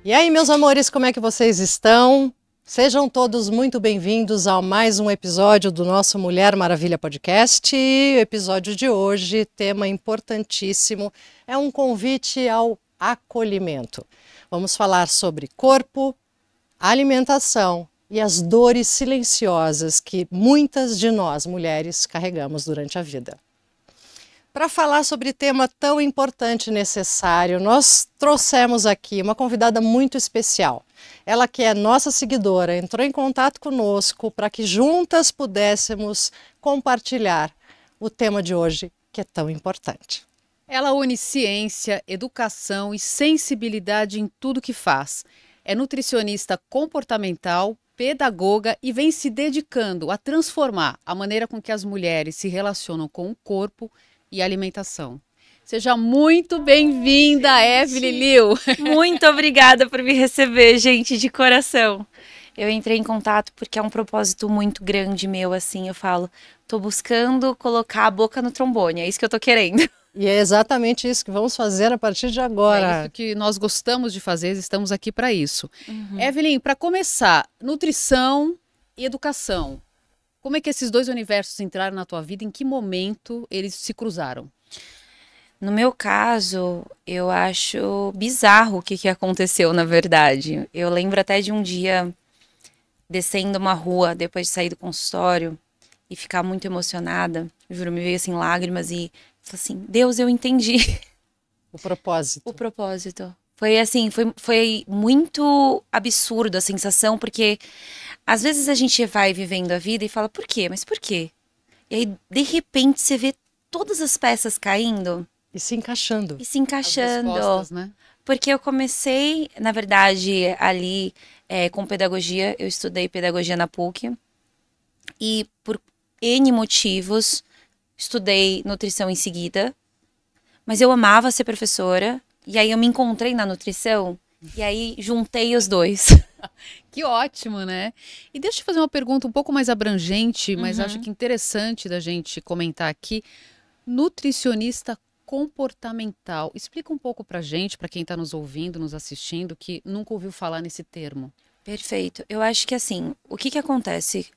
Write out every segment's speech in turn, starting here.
E aí, meus amores, como é que vocês estão? Sejam todos muito bem-vindos a mais um episódio do nosso Mulher Maravilha Podcast. O episódio de hoje, tema importantíssimo, é um convite ao acolhimento. Vamos falar sobre corpo, alimentação e as dores silenciosas que muitas de nós, mulheres, carregamos durante a vida. Para falar sobre tema tão importante e necessário, nós trouxemos aqui uma convidada muito especial. Ela que é nossa seguidora, entrou em contato conosco para que juntas pudéssemos compartilhar o tema de hoje, que é tão importante. Ela une ciência, educação e sensibilidade em tudo que faz. É nutricionista comportamental, pedagoga e vem se dedicando a transformar a maneira com que as mulheres se relacionam com o corpo e alimentação. Seja muito bem-vinda, Evelyn Liu. Muito obrigada por me receber, gente, de coração. Eu entrei em contato porque é um propósito muito grande meu, assim, eu falo, tô buscando colocar a boca no trombone, é isso que eu tô querendo. E é exatamente isso que vamos fazer a partir de agora. É isso que nós gostamos de fazer, estamos aqui para isso. Evelyn, para começar, nutrição e educação. Como é que esses dois universos entraram na tua vida? Em que momento eles se cruzaram? No meu caso, eu acho bizarro o que aconteceu, na verdade. Eu lembro até de um dia descendo uma rua depois de sair do consultório e ficar muito emocionada. Juro, me veio assim lágrimas e falei assim, Deus, eu entendi. O propósito. O propósito. Foi assim, foi muito absurdo a sensação, porque às vezes a gente vai vivendo a vida e fala, por quê? Mas por quê? E aí, de repente, você vê todas as peças caindo. E se encaixando. E se encaixando. As respostas, né? Porque eu comecei, na verdade, ali com pedagogia. Eu estudei pedagogia na PUC. E por N motivos, estudei nutrição em seguida. Mas eu amava ser professora. E aí eu me encontrei na nutrição. E aí juntei os dois. Que ótimo, né? E deixa eu te fazer uma pergunta um pouco mais abrangente, mas acho que interessante da gente comentar aqui. Nutricionista comportamental. Explica um pouco pra gente, pra quem tá nos ouvindo, nos assistindo, que nunca ouviu falar nesse termo. Perfeito. Eu acho que assim, o que acontece?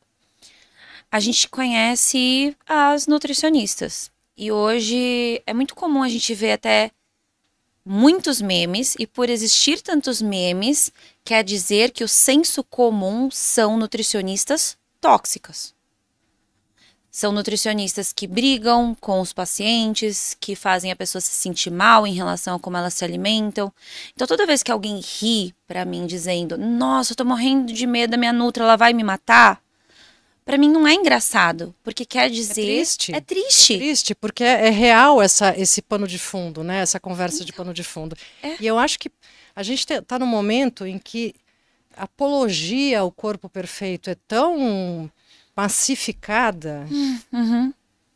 A gente conhece as nutricionistas. E hoje é muito comum a gente ver até muitos memes, e por existir tantos memes, quer dizer que o senso comum são nutricionistas tóxicas. São nutricionistas que brigam com os pacientes, que fazem a pessoa se sentir mal em relação a como elas se alimentam. Então, toda vez que alguém ri pra mim dizendo, nossa, eu tô morrendo de medo da minha nutra, ela vai me matar, pra mim não é engraçado, porque quer dizer... É triste. É triste. É triste, porque é real esse pano de fundo, né? Essa conversa de pano de fundo. É. E eu acho que a gente está num momento em que a apologia ao corpo perfeito é tão massificada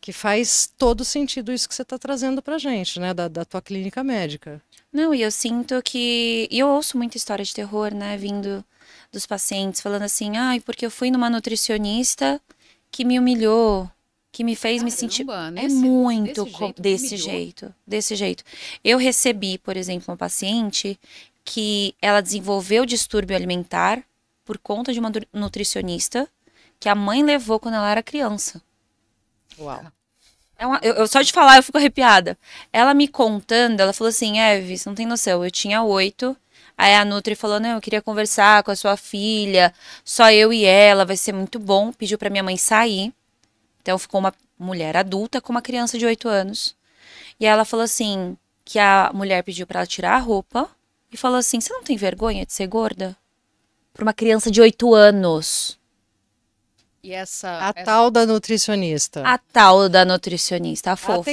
que faz todo sentido isso que você está trazendo pra gente, né? Da tua clínica médica. Não, e eu sinto que... E eu ouço muita história de terror, né? Vindo dos pacientes, falando assim, ai, porque eu fui numa nutricionista que me humilhou, que me fez me sentir... Caramba, É muito desse jeito, desse jeito. Eu recebi, por exemplo, uma paciente que ela desenvolveu distúrbio alimentar por conta de uma nutricionista que a mãe levou quando ela era criança. Uau. Eu só de falar eu fico arrepiada. Ela me contando, ela falou assim, Eve, você não tem noção, eu tinha 8, aí a Nutri falou, não, eu queria conversar com a sua filha, só eu e ela, vai ser muito bom, pediu pra minha mãe sair. Então ficou uma mulher adulta com uma criança de 8 anos. E ela falou assim, que a mulher pediu pra ela tirar a roupa e falou assim, você não tem vergonha de ser gorda? Pra uma criança de 8 anos. E essa Tal da nutricionista. A tal da nutricionista, a fofa.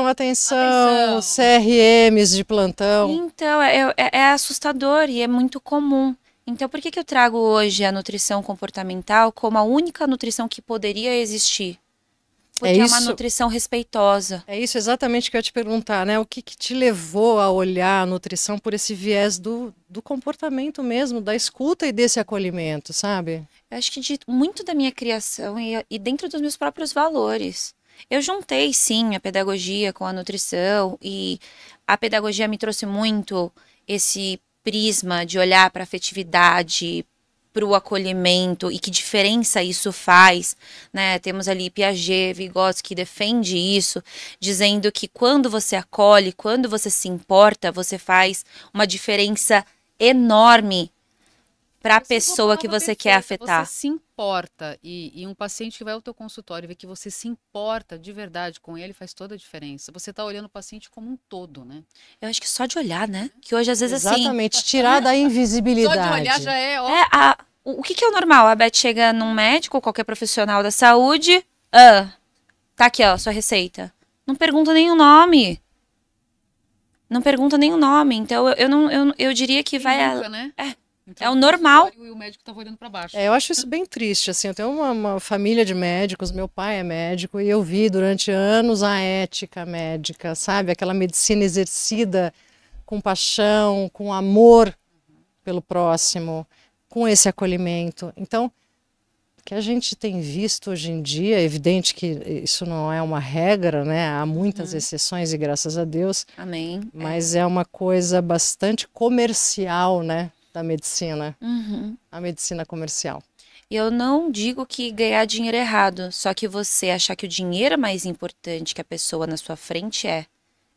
Atenção, os CRMs de plantão. Então, é assustador e é muito comum. Então, por que eu trago hoje a nutrição comportamental como a única nutrição que poderia existir? Porque é uma nutrição respeitosa. É isso exatamente que eu ia te perguntar, né? O que te levou a olhar a nutrição por esse viés do comportamento mesmo, da escuta e desse acolhimento, sabe? Eu acho que muito da minha criação e dentro dos meus próprios valores. Eu juntei, sim, a pedagogia com a nutrição e a pedagogia me trouxe muito esse prisma de olhar para a afetividade, para o acolhimento e que diferença isso faz, né? Temos ali Piaget, Vygotsky, que defende isso, dizendo que quando você acolhe, quando você se importa, você faz uma diferença enorme para a pessoa que você quer afetar. Você se importa e um paciente que vai ao teu consultório e vê que você se importa de verdade com ele faz toda a diferença. Você está olhando o paciente como um todo, né? Eu acho que só de olhar, né? Que hoje às vezes Exatamente, tirar da invisibilidade. Só de olhar já é, ó. o que é o normal? A Beth chega num médico ou qualquer profissional da saúde, tá aqui, ó, sua receita. Não pergunta nem o nome. Não pergunta nem o nome. Então, eu diria que vai... Nunca, né? É o normal. E o médico estava olhando para baixo. Eu acho isso bem triste, assim, eu tenho uma família de médicos, meu pai é médico e eu vi durante anos a ética médica, sabe? Aquela medicina exercida com paixão, com amor pelo próximo, com esse acolhimento. Então, o que a gente tem visto hoje em dia, é evidente que isso não é uma regra, né? Há muitas exceções e graças a Deus. Amém. Mas é uma coisa bastante comercial, né? Da medicina, a medicina comercial. Eu não digo que ganhar dinheiro é errado, só que você achar que o dinheiro é mais importante que a pessoa na sua frente é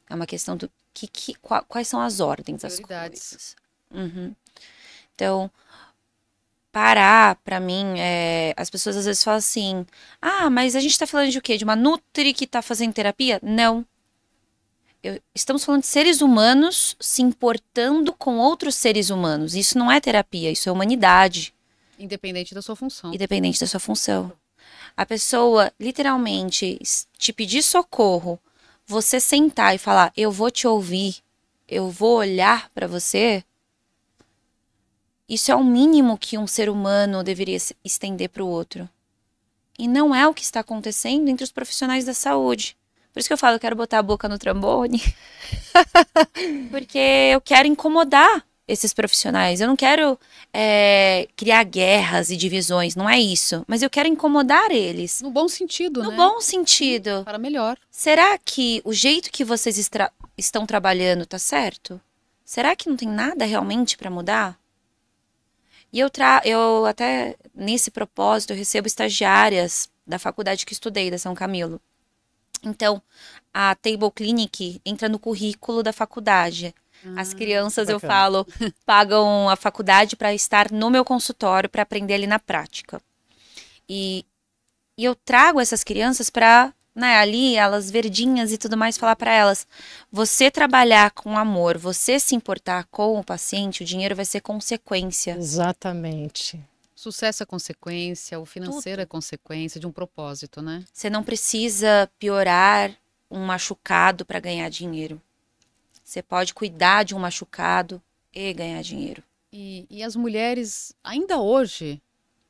uma questão do quais são as ordens das coisas. Então, parar, pra mim, as pessoas às vezes falam assim, mas a gente tá falando de o quê? De uma nutri que tá fazendo terapia? Não. Estamos falando de seres humanos se importando com outros seres humanos. Isso não é terapia, isso é humanidade. Independente da sua função. Independente da sua função. A pessoa, literalmente, te pedir socorro, você sentar e falar, eu vou te ouvir, eu vou olhar pra você, isso é o mínimo que um ser humano deveria estender pro outro. E não é o que está acontecendo entre os profissionais da saúde. Por isso que eu falo, eu quero botar a boca no trombone. Porque eu quero incomodar esses profissionais. Eu não quero criar guerras e divisões, não é isso. Mas eu quero incomodar eles. No bom sentido, né? No bom sentido. Para melhor. Será que o jeito que vocês estão trabalhando tá certo? Será que não tem nada realmente para mudar? E eu até, nesse propósito, eu recebo estagiárias da faculdade que estudei, da São Camilo. Então, a Table Clinic entra no currículo da faculdade. As crianças, eu falo, pagam a faculdade para estar no meu consultório, para aprender ali na prática. E eu trago essas crianças para, né, ali, elas verdinhas e tudo mais, falar para elas, você trabalhar com amor, você se importar com o paciente, o dinheiro vai ser consequência. Exatamente. Sucesso é consequência, o financeiro é consequência de um propósito, né? Você não precisa piorar um machucado para ganhar dinheiro. Você pode cuidar de um machucado e ganhar dinheiro. E as mulheres, ainda hoje,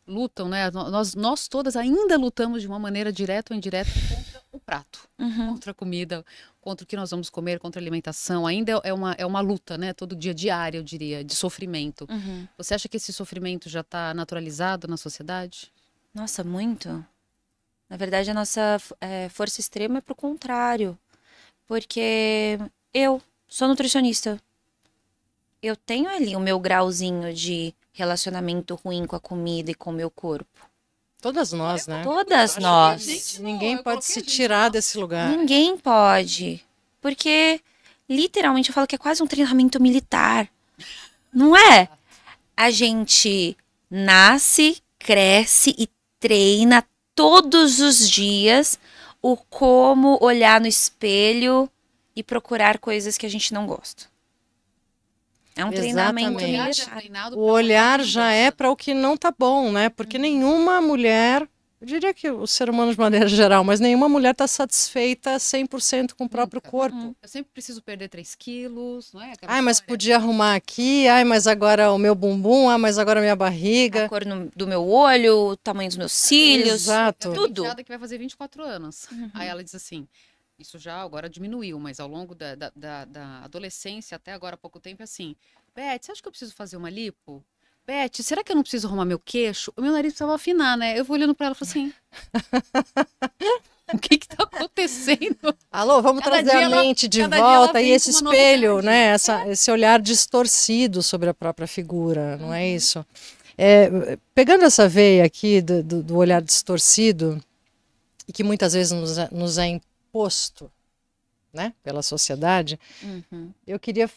lutam, né? Nós todas ainda lutamos de uma maneira direta ou indireta contra o prato, contra a comida, contra o que nós vamos comer, contra a alimentação. Ainda é uma luta, né? Todo dia diária, eu diria, de sofrimento. Você acha que esse sofrimento já está naturalizado na sociedade? Nossa, muito. Na verdade, a nossa força extrema é pro contrário. Porque eu sou nutricionista. Eu tenho ali o meu grauzinho de relacionamento ruim com a comida e com o meu corpo. Todas nós, né? Todas nós. Ninguém pode se tirar desse lugar. Ninguém pode. Porque, literalmente, eu falo que é quase um treinamento militar. Não é? A gente nasce, cresce e treina todos os dias o como olhar no espelho e procurar coisas que a gente não gosta. É um treinamento militar. O olhar já é para o que não tá bom, né? Porque nenhuma mulher, eu diria que o ser humano de maneira geral, mas nenhuma mulher está satisfeita 100% com o próprio corpo. Eu sempre preciso perder 3 quilos, não é? Mas podia arrumar aqui, mas agora o meu bumbum, mas agora a minha barriga. A cor do meu olho, o tamanho dos meus cílios. Exato. Tudo. Que vai fazer 24 anos. Aí ela diz assim, isso já agora diminuiu, mas ao longo da adolescência até agora há pouco tempo é assim, Beth, você acha que eu preciso fazer uma lipo? Beth, será que eu não preciso arrumar meu queixo? O meu nariz precisava afinar, né? Eu vou olhando pra ela e falo assim, o que tá acontecendo? Alô, vamos Cada trazer dia a ela- mente de cada dia ela volta e vem esse com uma espelho, novidade. né? Esse olhar distorcido sobre a própria figura, não é isso? É, pegando essa veia aqui do olhar distorcido, e que muitas vezes nos é imposto, né, pela sociedade, eu queria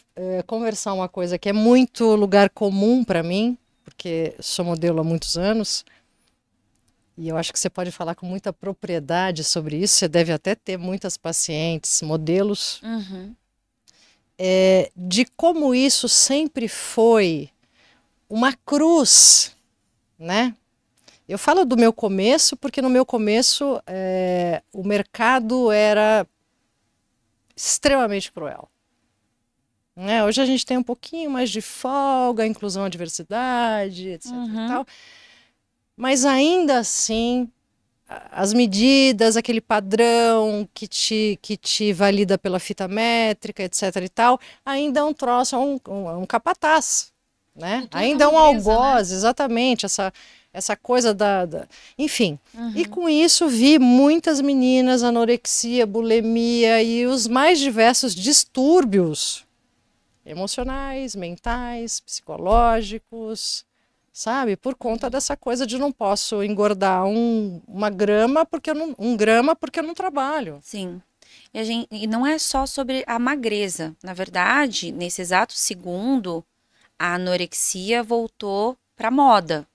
conversar uma coisa que é muito lugar comum para mim, porque sou modelo há muitos anos, e eu acho que você pode falar com muita propriedade sobre isso, você deve até ter muitas pacientes, modelos, de como isso sempre foi uma cruz, né? Eu falo do meu começo porque no meu começo o mercado era extremamente cruel. Né? Hoje a gente tem um pouquinho mais de folga, inclusão, a diversidade, etc. E tal. Mas ainda assim, as medidas, aquele padrão que te valida pela fita métrica, etc. e tal, ainda é um troço, é um capataz. Né? Ainda é um algoz, né? Exatamente, essa coisa enfim. E com isso vi muitas meninas, anorexia, bulimia e os mais diversos distúrbios emocionais, mentais, psicológicos, sabe? Por conta dessa coisa de não posso engordar uma grama porque um grama porque eu não trabalho. Sim. E não é só sobre a magreza. Na verdade, nesse exato segundo, a anorexia voltou para moda.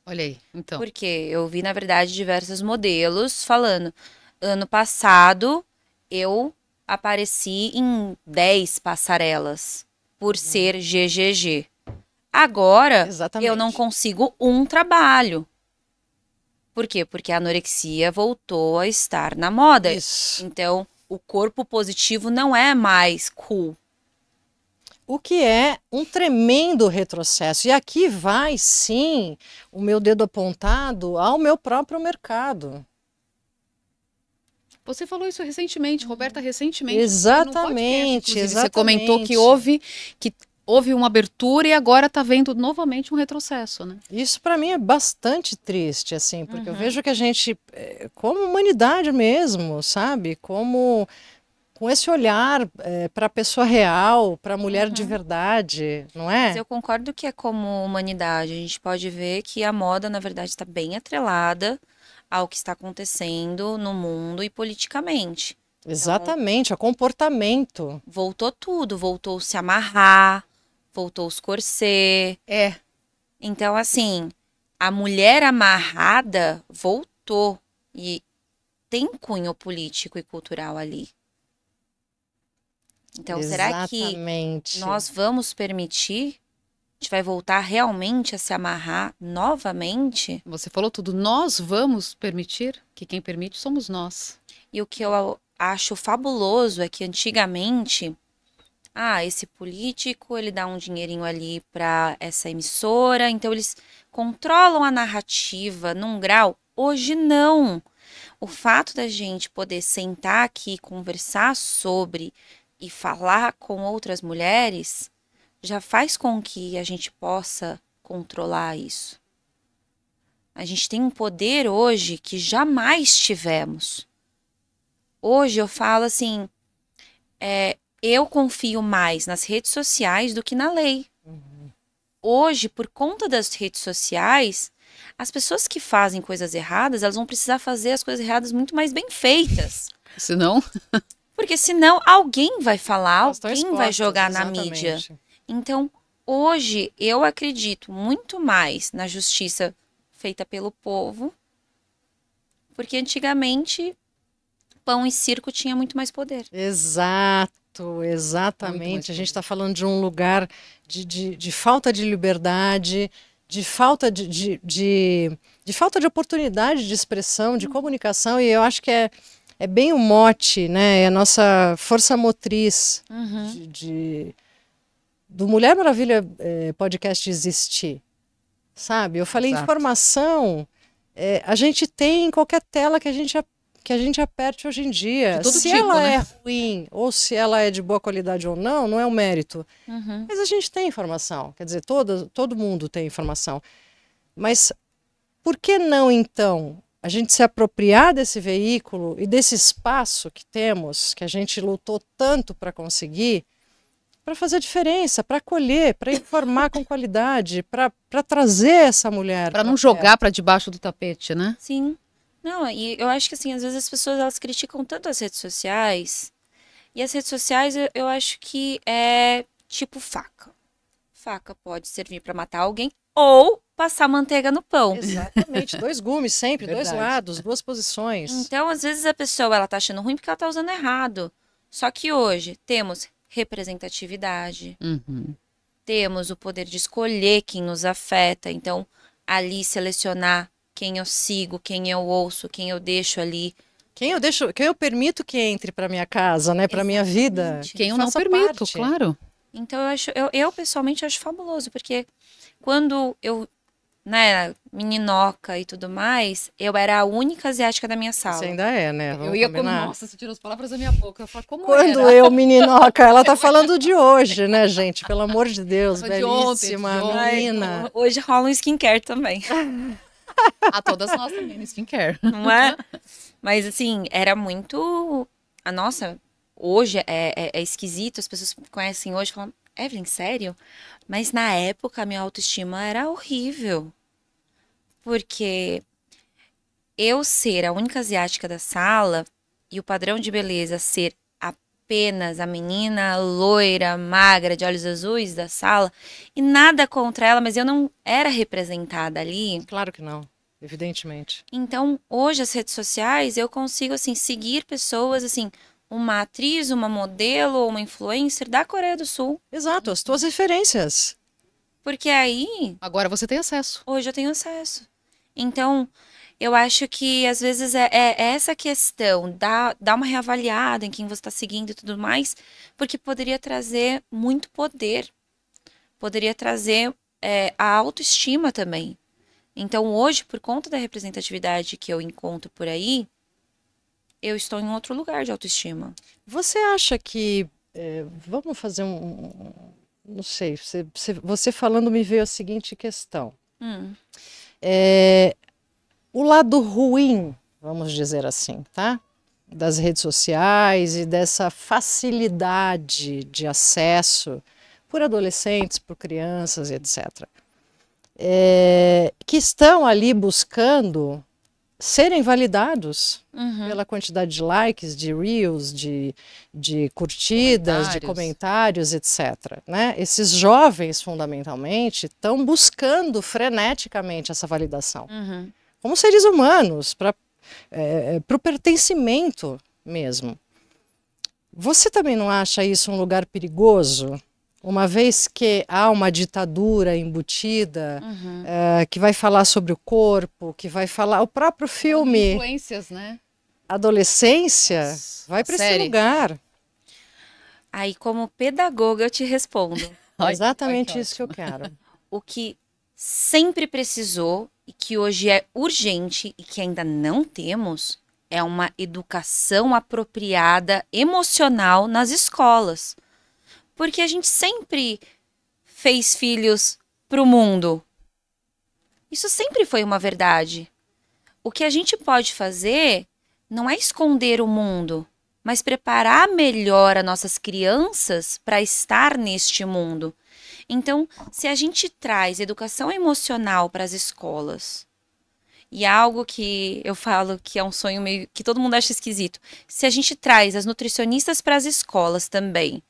Olha aí, então. Porque eu vi, na verdade, diversos modelos falando, ano passado eu apareci em 10 passarelas por ser GGG. Agora, Exatamente. eu não consigo um trabalho. Por quê? Porque a anorexia voltou a estar na moda. Isso. Então, o corpo positivo não é mais cool. O que é um tremendo retrocesso. E aqui vai, sim, o meu dedo apontado ao meu próprio mercado. Você falou isso recentemente, Roberta, recentemente. Exatamente, podcast, exatamente. Você comentou que houve uma abertura e agora está vendo novamente um retrocesso, né? Isso para mim é bastante triste, assim, porque eu vejo que a gente, como humanidade mesmo, sabe, com esse olhar para a pessoa real, para a mulher de verdade, não é? Mas eu concordo que é como humanidade. A gente pode ver que a moda, na verdade, está bem atrelada ao que está acontecendo no mundo e politicamente. Exatamente, a comportamento. Voltou tudo, voltou se amarrar, voltou os corset. É. Então, assim, a mulher amarrada voltou e tem cunho político e cultural ali. Então, será que nós vamos permitir? A gente vai voltar realmente a se amarrar novamente? Você falou tudo. Nós vamos permitir, que quem permite somos nós. E o que eu acho fabuloso é que antigamente, esse político, ele dá um dinheirinho ali para essa emissora, então eles controlam a narrativa num grau. Hoje não. O fato da gente poder sentar aqui, conversar sobre e falar com outras mulheres já faz com que a gente possa controlar isso. A gente tem um poder hoje que jamais tivemos. Hoje eu falo assim, eu confio mais nas redes sociais do que na lei. Hoje, por conta das redes sociais, as pessoas que fazem coisas erradas, elas vão precisar fazer as coisas erradas muito mais bem feitas. Senão... Porque senão alguém vai falar, alguém vai jogar exatamente. na mídia. Então, hoje eu acredito muito mais na justiça feita pelo povo, porque antigamente pão e circo tinha muito mais poder. Exato, exatamente. A gente está falando de um lugar de falta de liberdade, de falta de falta de oportunidade de expressão, de comunicação, e eu acho que é bem o mote, né? É a nossa força motriz do Mulher Maravilha podcast existir, sabe? Eu falei, Exato. informação a gente tem em qualquer tela que a gente aperte hoje em dia. Se tipo, ela né? é ruim ou se ela é de boa qualidade ou não é um mérito. Mas a gente tem informação, quer dizer, todo mundo tem informação. Mas por que não, então, a gente se apropriar desse veículo e desse espaço que temos, que a gente lutou tanto para conseguir, para fazer diferença, para acolher, para informar com qualidade, para trazer essa mulher. Para não jogar para debaixo do tapete, né? Sim. Não, e eu acho que assim, às vezes as pessoas elas criticam tanto as redes sociais, e as redes sociais eu acho que é tipo faca. Faca pode servir para matar alguém ou passar manteiga no pão. Exatamente, 2 gumes sempre, Verdade. 2 lados, 2 posições. Então, às vezes a pessoa ela tá achando ruim porque ela tá usando errado. Só que hoje temos representatividade, temos o poder de escolher quem nos afeta. Então, ali selecionar quem eu sigo, quem eu ouço, quem eu deixo ali. Quem eu permito que entre para minha casa, né, para minha vida. Exatamente. Quem eu não Faça permito, parte. claro. Então, eu pessoalmente acho fabuloso, porque quando eu, né, meninoca e tudo mais, eu era a única asiática da minha sala. Você ainda é, né? Vamos Eu ia combinar. como, nossa, você tirou as palavras da minha boca. Eu falo, como Quando era? eu, meninoca, ela tá falando de hoje, né, gente? Pelo amor de Deus, De ontem, belíssima de ontem. menina. Hoje rola um skincare também, A todas nós também no skincare. não é? Mas assim, era muito. Nossa, hoje é esquisito, as pessoas me conhecem hoje e falam, Evelyn, sério? Mas na época a minha autoestima era horrível. Porque eu ser a única asiática da sala e o padrão de beleza ser apenas a menina loira, magra, de olhos azuis da sala, e nada contra ela, mas eu não era representada ali. Claro que não, evidentemente. Então, hoje as redes sociais eu consigo assim seguir pessoas assim, uma atriz, uma modelo ou uma influencer da Coreia do Sul, Exato, as tuas referências. porque aí Agora você tem acesso. hoje eu tenho acesso. Então, eu acho que às vezes é essa questão, dar uma reavaliada em quem você está seguindo e tudo mais, porque poderia trazer muito poder, poderia trazer a autoestima também. Então, hoje, por conta da representatividade que eu encontro por aí, eu estou em outro lugar de autoestima. Você acha que. Vamos fazer não sei, você falando me veio a seguinte questão. O lado ruim, vamos dizer assim, tá? Das redes sociais e dessa facilidade de acesso por adolescentes, por crianças, etc. Que estão ali buscando serem validados pela quantidade de likes, de reels, de curtidas, de comentários, etc. Né? Esses jovens, fundamentalmente, estão buscando freneticamente essa validação. Como seres humanos, para o pertencimento mesmo. Você também não acha isso um lugar perigoso? Uma vez que há uma ditadura embutida, que vai falar sobre o corpo, que vai falar... O próprio filme Influências, né? Adolescência vai para esse Série. lugar. Aí, como pedagoga, eu te respondo. Ai, Exatamente ai, que isso que eu quero. O que sempre precisou e que hoje é urgente e que ainda não temos é uma educação apropriada emocional nas escolas. Porque a gente sempre fez filhos para o mundo. Isso sempre foi uma verdade. O que a gente pode fazer não é esconder o mundo, mas preparar melhor as nossas crianças para estar neste mundo. Então, se a gente traz educação emocional para as escolas, e é algo que eu falo que é um sonho meio que todo mundo acha esquisito, se a gente traz as nutricionistas para as escolas também,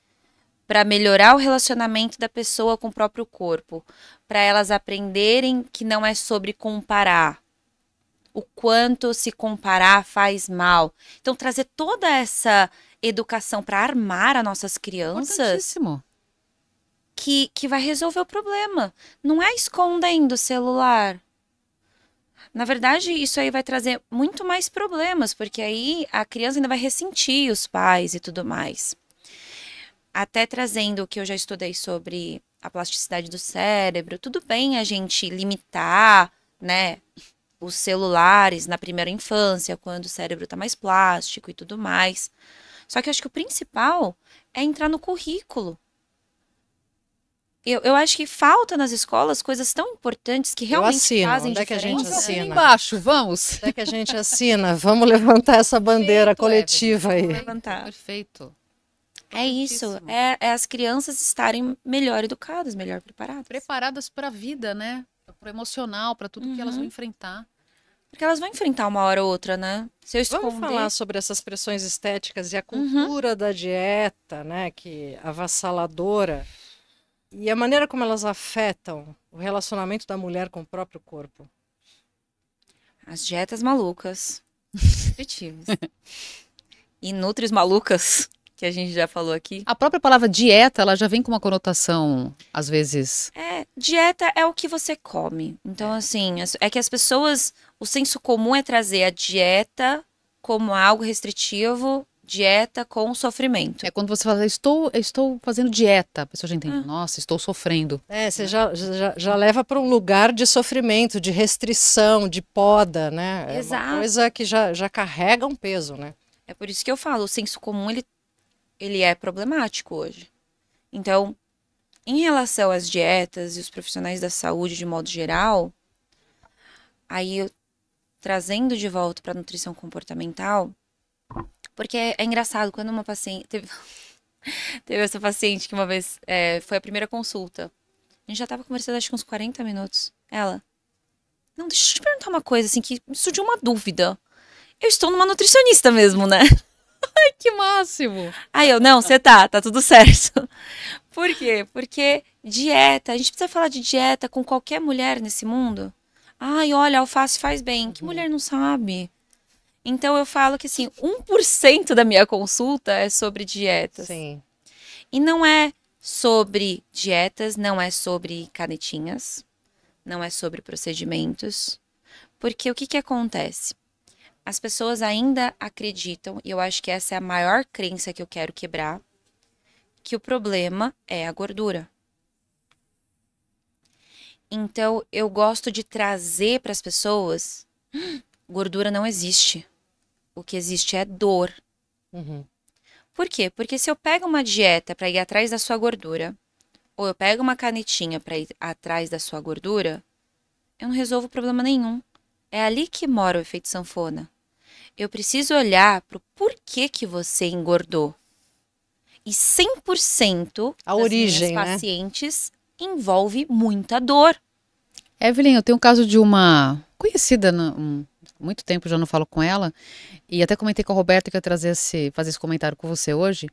para melhorar o relacionamento da pessoa com o próprio corpo, para elas aprenderem que não é sobre comparar, o quanto se comparar faz mal. Então, trazer toda essa educação para armar as nossas crianças, Importantíssimo. que vai resolver o problema. Não é escondendo o celular. Na verdade, isso aí vai trazer muito mais problemas, porque aí a criança ainda vai ressentir os pais e tudo mais. Até trazendo o que eu já estudei sobre a plasticidade do cérebro, tudo bem a gente limitar, né, os celulares na primeira infância, quando o cérebro está mais plástico e tudo mais. Só que eu acho que o principal é entrar no currículo. Eu acho que falta nas escolas coisas tão importantes que realmente assino. fazem Onde é que a gente diferença. assina? Embaixo, vamos. Até que a gente assina. Vamos levantar essa bandeira coletiva aí. Levantar. Perfeito. É isso. Importantíssimo. É as crianças estarem melhor educadas, melhor preparadas. Preparadas para a vida, né? Para o emocional, para tudo que elas vão enfrentar. Porque elas vão enfrentar uma hora ou outra, né? Se eu esconder... Vamos falar sobre essas pressões estéticas e a cultura da dieta, né, que é avassaladora, e a maneira como elas afetam o relacionamento da mulher com o próprio corpo. As dietas malucas. Nutritivas. E nutris malucas, que a gente já falou aqui. A própria palavra dieta, ela já vem com uma conotação, às vezes... Dieta é o que você come. Então, assim, é que as pessoas... O senso comum é trazer a dieta como algo restritivo, dieta com sofrimento. É quando você fala, estou fazendo dieta, a pessoa já entende, nossa, estou sofrendo. Você já leva para um lugar de sofrimento, de restrição, de poda, né? É Exato. uma coisa que já carrega um peso, né? É por isso que eu falo, o senso comum, ele é problemático hoje. Então, em relação às dietas e os profissionais da saúde de modo geral, aí eu trazendo de volta para a nutrição comportamental, porque é engraçado, quando uma paciente... Teve essa paciente que uma vez foi a primeira consulta. A gente já tava conversando acho que uns 40 minutos. Ela, não, deixa eu te perguntar uma coisa, assim, que me surgiu uma dúvida. Eu estou numa nutricionista mesmo, né? Ai, que máximo! Aí eu, não, você tá tudo certo. Por quê? Porque dieta, a gente precisa falar de dieta com qualquer mulher nesse mundo. Ai, olha, alface faz bem. Que mulher não sabe? Então eu falo que assim, 1% da minha consulta é sobre dietas. Sim. E não é sobre dietas, não é sobre canetinhas, não é sobre procedimentos. Porque o que acontece? As pessoas ainda acreditam, e eu acho que essa é a maior crença que eu quero quebrar, que o problema é a gordura. Então, eu gosto de trazer para as pessoas, gordura não existe. O que existe é dor. Uhum. Por quê? Porque se eu pego uma dieta para ir atrás da sua gordura, ou eu pego uma canetinha para ir atrás da sua gordura, eu não resolvo problema nenhum. É ali que mora o efeito sanfona. Eu preciso olhar para o porquê que você engordou. E 100% A das origem, minhas né? pacientes envolve muita dor. Evelyn, eu tenho um caso de uma conhecida, muito tempo já não falo com ela, e até comentei com a Roberta que eu ia fazer esse comentário com você hoje,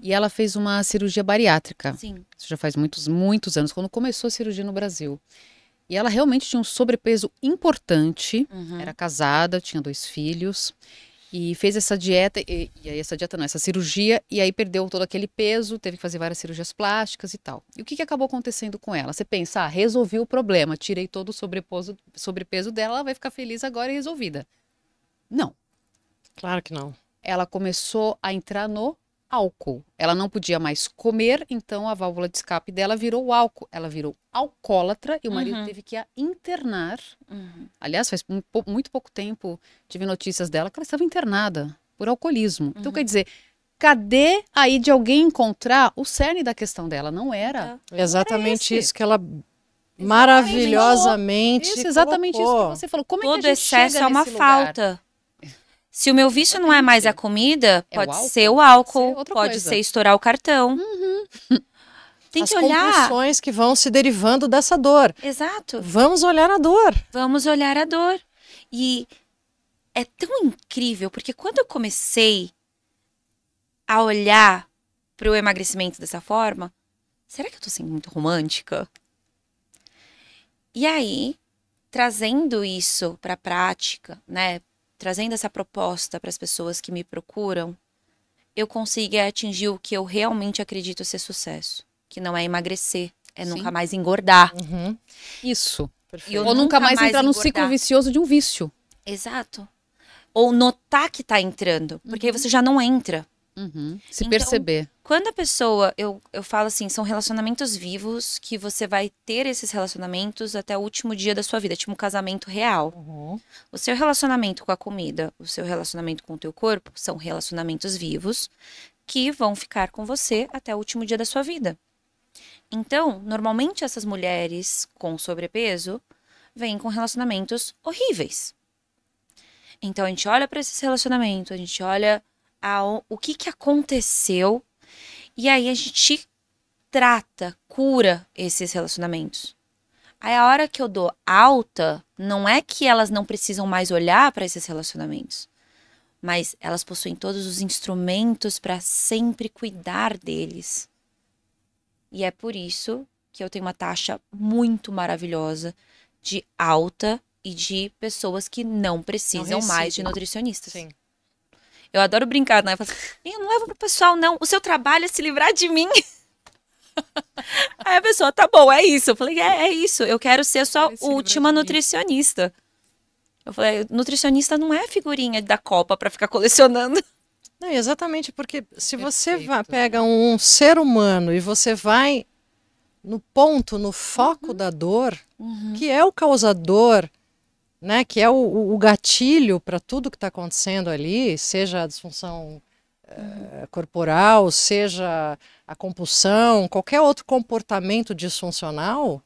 e ela fez uma cirurgia bariátrica. Sim. Isso já faz muitos anos, quando começou a cirurgia no Brasil. E ela realmente tinha um sobrepeso importante, era casada, tinha 2 filhos, e fez essa dieta, e aí essa cirurgia, e aí perdeu todo aquele peso, teve que fazer várias cirurgias plásticas e tal. E o que acabou acontecendo com ela? Você pensa, resolvi o problema, tirei todo o sobrepeso dela, ela vai ficar feliz agora e resolvida. Não. Claro que não. Ela começou a entrar no álcool. Ela não podia mais comer, então a válvula de escape dela virou o álcool. Ela virou alcoólatra e o marido teve que a internar. Aliás, faz muito pouco tempo tive notícias dela que ela estava internada por alcoolismo. Então, quer dizer, cadê aí de alguém encontrar o cerne da questão dela? Não era. É exatamente esse. isso que ela maravilhosamente Isso, exatamente isso colocou. que você falou. Como é Todo que a gente excesso chega é uma nesse lugar? falta. Se o meu vício não é mais a comida, É o pode álcool? ser o Pode álcool, ser outra pode coisa. ser estourar o cartão. Tem As que olhar. compulsões que vão se derivando dessa dor. Exato. Vamos olhar a dor. Vamos olhar a dor. E é tão incrível, porque quando eu comecei a olhar para o emagrecimento dessa forma, será que eu tô sendo muito romântica? E aí, trazendo isso para a prática, né? Trazendo essa proposta para as pessoas que me procuram, eu consigo atingir o que eu realmente acredito ser sucesso. Que não é emagrecer, é Sim. nunca mais engordar. Isso. E eu Ou nunca mais entrar no engordar. ciclo vicioso de um vício. Exato. Ou notar que tá entrando, porque aí você já não entra. Se Então, perceber. Quando a pessoa, eu falo assim, são relacionamentos vivos que você vai ter esses relacionamentos até o último dia da sua vida, tipo um casamento real. O seu relacionamento com a comida, o seu relacionamento com o teu corpo são relacionamentos vivos que vão ficar com você até o último dia da sua vida. Então, normalmente essas mulheres com sobrepeso vêm com relacionamentos horríveis. Então, a gente olha para esses relacionamentos, a gente olha o que aconteceu e aí a gente trata, cura esses relacionamentos. Aí a hora que eu dou alta, não é que elas não precisam mais olhar para esses relacionamentos, mas elas possuem todos os instrumentos para sempre cuidar deles. E é por isso que eu tenho uma taxa muito maravilhosa de alta e de pessoas que não precisam mais de nutricionistas. Sim. Eu adoro brincar, né? Eu falo assim, eu não levo pro pessoal, não. O seu trabalho é se livrar de mim. Aí a pessoa, tá bom, é isso. Eu falei, é isso. Eu quero ser a sua última nutricionista. Eu falei, nutricionista não é figurinha da Copa pra ficar colecionando. Não, exatamente, porque se você pega um ser humano e você vai no ponto, no foco da dor, que é o causador, né, que é o gatilho para tudo que está acontecendo ali, seja a disfunção corporal, seja a compulsão, qualquer outro comportamento disfuncional,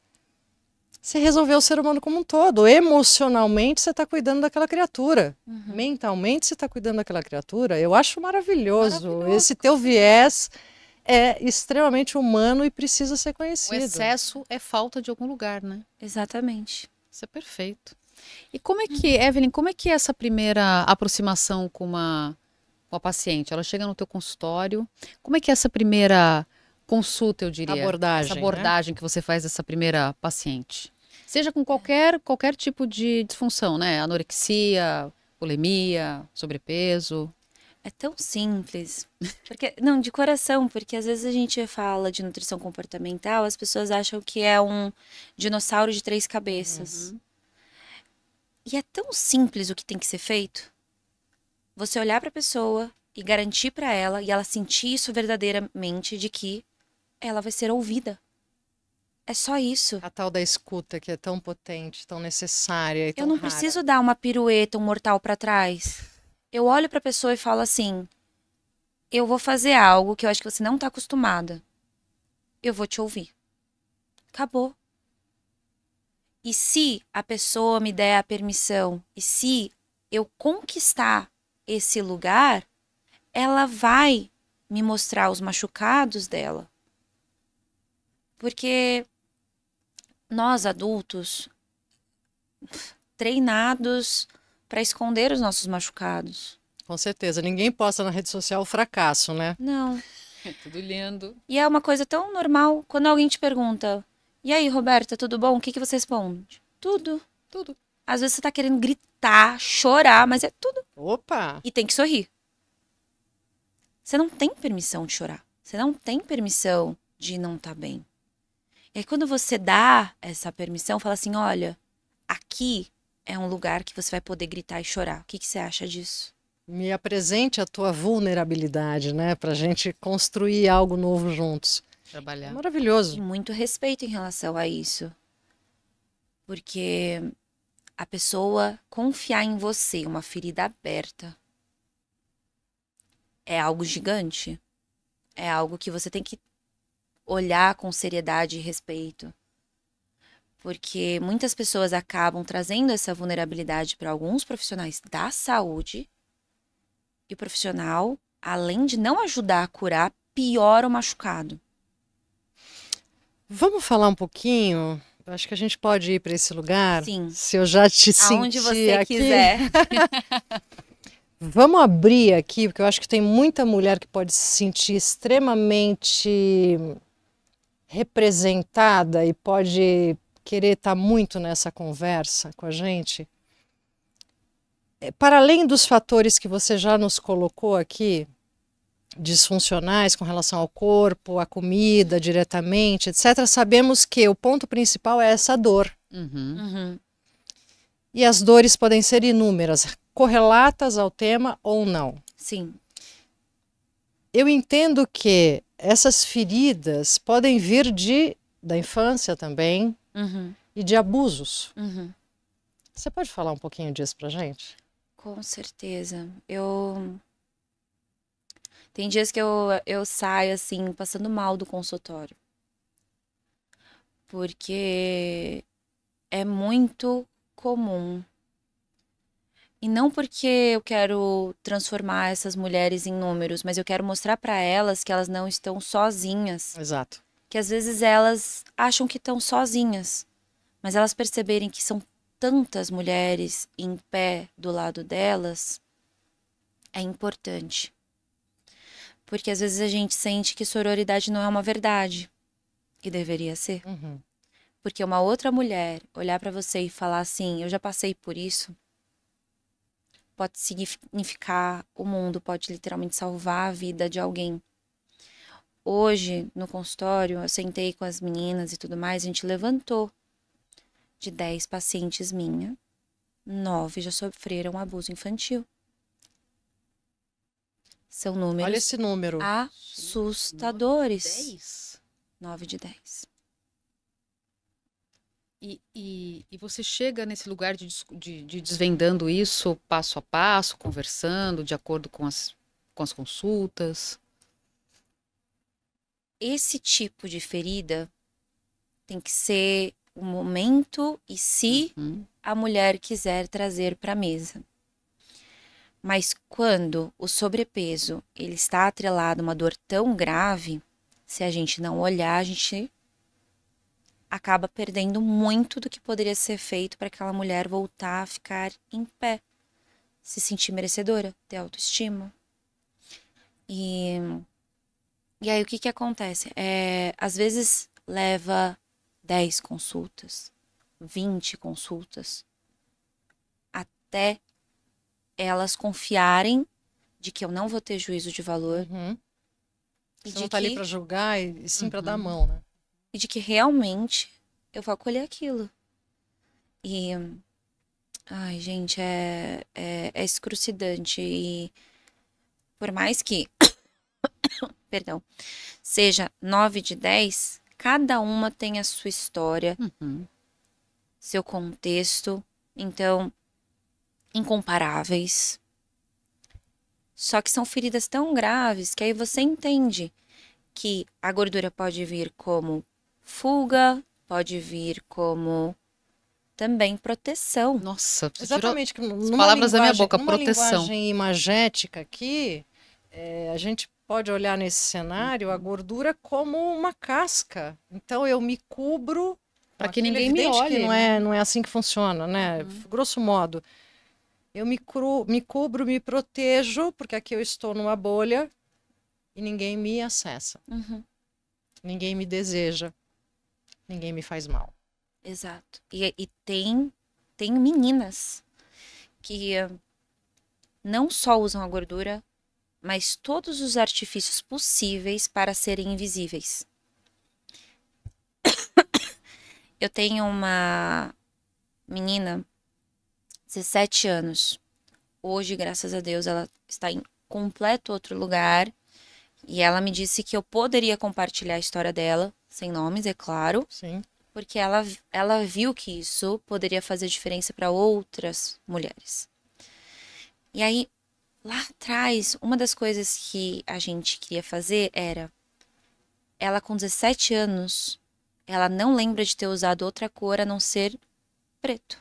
você resolveu o ser humano como um todo. Emocionalmente, você está cuidando daquela criatura. Mentalmente, você está cuidando daquela criatura. Eu acho maravilhoso. Esse teu viés é extremamente humano e precisa ser O conhecido. excesso é falta de algum lugar, né? Exatamente. Isso é perfeito. E como é que, Evelyn, como é que é essa primeira aproximação com a paciente? Ela chega no teu consultório, como é que é essa primeira consulta, eu diria? Abordagem, essa abordagem que você faz dessa primeira paciente. Seja com qualquer tipo de disfunção, né? Anorexia, bulimia, sobrepeso. É tão simples. Porque, não, de coração, porque às vezes a gente fala de nutrição comportamental, as pessoas acham que é um dinossauro de 3 cabeças. E é tão simples o que tem que ser feito. Você olhar para a pessoa e garantir para ela, e ela sentir isso verdadeiramente, de que ela vai ser ouvida. É só isso. A tal da escuta que é tão potente, tão necessária e tão Eu não rara. preciso dar uma pirueta, um mortal para trás. Eu olho para a pessoa e falo assim: eu vou fazer algo que eu acho que você não está acostumada. Eu vou te ouvir. Acabou. E se a pessoa me der a permissão, e se eu conquistar esse lugar, ela vai me mostrar os machucados dela. Porque nós adultos, treinados para esconder os nossos machucados. Com certeza. Ninguém posta na rede social o fracasso, né? Não. É tudo lindo. E é uma coisa tão normal. Quando alguém te pergunta, e aí, Roberta, tudo bom? O que você responde? Tudo. Tudo. Às vezes você tá querendo gritar, chorar, mas é tudo. Opa! E tem que sorrir. Você não tem permissão de chorar. Você não tem permissão de não estar bem. E aí quando você dá essa permissão, fala assim, olha, aqui é um lugar que você vai poder gritar e chorar. O que você acha disso? Me apresente a tua vulnerabilidade, né? Pra gente construir algo novo juntos. É Trabalhar. maravilhoso. E muito respeito em relação a isso. Porque a pessoa confiar em você, uma ferida aberta, é algo gigante. É algo que você tem que olhar com seriedade e respeito. Porque muitas pessoas acabam trazendo essa vulnerabilidade para alguns profissionais da saúde. E o profissional, além de não ajudar a curar, piora o machucado. Vamos falar um pouquinho? Eu acho que a gente pode ir para esse lugar. Sim. Se eu já te Aonde senti você aqui. quiser. Vamos abrir aqui, porque eu acho que tem muita mulher que pode se sentir extremamente representada e pode querer estar muito nessa conversa com a gente. Para além dos fatores que você já nos colocou aqui, disfuncionais com relação ao corpo, à comida diretamente, etc., sabemos que o ponto principal é essa dor. Uhum. E as dores podem ser inúmeras, correlatas ao tema ou não. Sim. Eu entendo que essas feridas podem vir da infância também Uhum. e de abusos. Uhum. Você pode falar um pouquinho disso pra gente? Com certeza. Tem dias que eu saio, assim, passando mal do consultório. Porque é muito comum. E não porque eu quero transformar essas mulheres em números, mas eu quero mostrar para elas que elas não estão sozinhas. Exato. Que às vezes elas acham que estão sozinhas, mas elas perceberem que são tantas mulheres em pé do lado delas, é importante. Porque às vezes a gente sente que sororidade não é uma verdade, e deveria ser. Uhum. Porque uma outra mulher olhar para você e falar assim, eu já passei por isso, pode significar o mundo, pode literalmente salvar a vida de alguém. Hoje, no consultório, eu sentei com as meninas e tudo mais, a gente levantou. De 10 pacientes minha, 9 já sofreram abuso infantil. São Olha números esse número. assustadores. 10? 9 de 10. E você chega nesse lugar de desvendando isso passo a passo, conversando, de acordo com as consultas. Esse tipo de ferida tem que ser o momento e se a mulher quiser trazer para a mesa. Mas quando o sobrepeso ele está atrelado a uma dor tão grave, se a gente não olhar, a gente acaba perdendo muito do que poderia ser feito para aquela mulher voltar a ficar em pé, se sentir merecedora, ter autoestima. E aí o que acontece? Às vezes leva 10 consultas, 20 consultas, até elas confiarem de que eu não vou ter juízo de valor. Uhum. E Você de não tá ali que, para julgar e sim para dar a mão, né? e de que realmente eu vou acolher aquilo. E, ai, gente, é excrucidante. E por mais que, perdão, seja 9 de 10, cada uma tem a sua história, seu contexto. Então, incomparáveis. Só que são feridas tão graves que aí você entende que a gordura pode vir como fuga, pode vir como também proteção. Nossa, você Exatamente. Que as palavras da minha boca, numa proteção. linguagem imagética aqui, a gente pode olhar nesse cenário a gordura como uma casca. Então eu me cubro Para com que aquilo. ninguém me Evidente olhe, que né? não é assim que funciona, né? Grosso modo. Eu me cubro, me protejo, porque aqui eu estou numa bolha e ninguém me acessa. Uhum, Ninguém me deseja. Ninguém me faz mal. exato. E tem meninas que não só usam a gordura, mas todos os artifícios possíveis para serem invisíveis. Eu tenho uma menina, 17 anos. Hoje, graças a Deus, ela está em completo outro lugar. E ela me disse que eu poderia compartilhar a história dela, sem nomes, é claro. Sim. Porque ela viu que isso poderia fazer diferença para outras mulheres. E aí, lá atrás, uma das coisas que a gente queria fazer era... Ela com 17 anos, ela não lembra de ter usado outra cor a não ser preto.